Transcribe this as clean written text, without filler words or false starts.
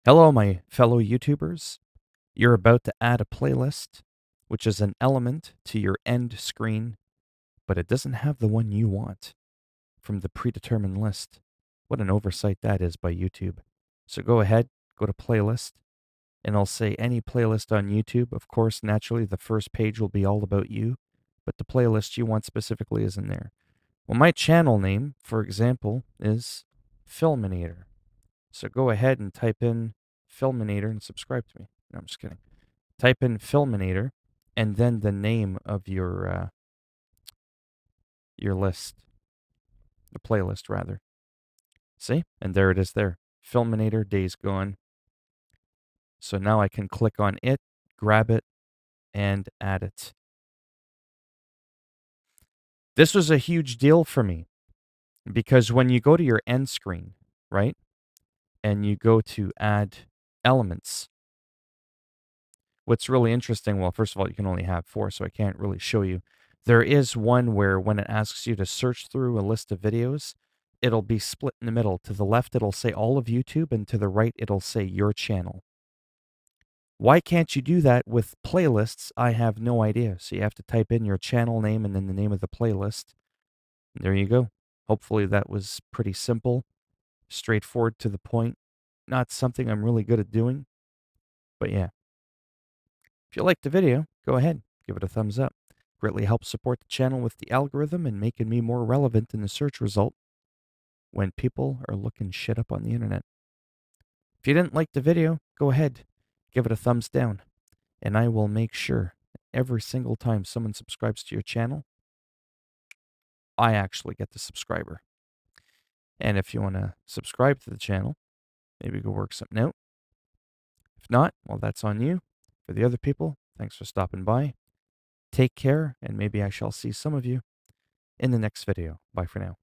Hello, my fellow YouTubers. You're about to add a playlist, which is an element to your end screen, but it doesn't have the one you want from the predetermined list. What an oversight that is by YouTube. So go ahead, go to playlist, and I'll say any playlist on YouTube. Of course, naturally, the first page will be all about you, but the playlist you want specifically is in there. Well, my channel name, for example, is Philminator. So go ahead and type in Philminator and subscribe to me. No, I'm just kidding. Type in Philminator and then the name of your list, the playlist rather. See? And there it is there. Philminator Days Gone. So now I can click on it, grab it, and add it. This was a huge deal for me because when you go to your end screen, right? And you go to add elements, what's really interesting, well, first of all, you can only have 4, so I can't really show you. There is one where when it asks you to search through a list of videos, it'll be split in the middle. To the left, it'll say all of YouTube, and to the right, it'll say your channel. Why can't you do that with playlists? I have no idea. So you have to type in your channel name and then the name of the playlist. There you go. Hopefully that was pretty simple, straightforward to the point. Not something I'm really good at doing, but yeah. If you liked the video, go ahead, give it a thumbs up. Greatly helps support the channel with the algorithm and making me more relevant in the search result when people are looking shit up on the internet. If you didn't like the video, go ahead, give it a thumbs down, and I will make sure every single time someone subscribes to your channel, I actually get the subscriber. And if you want to subscribe to the channel, maybe go work something out. If not, well, that's on you. For the other people, thanks for stopping by. Take care, and maybe I shall see some of you in the next video. Bye for now.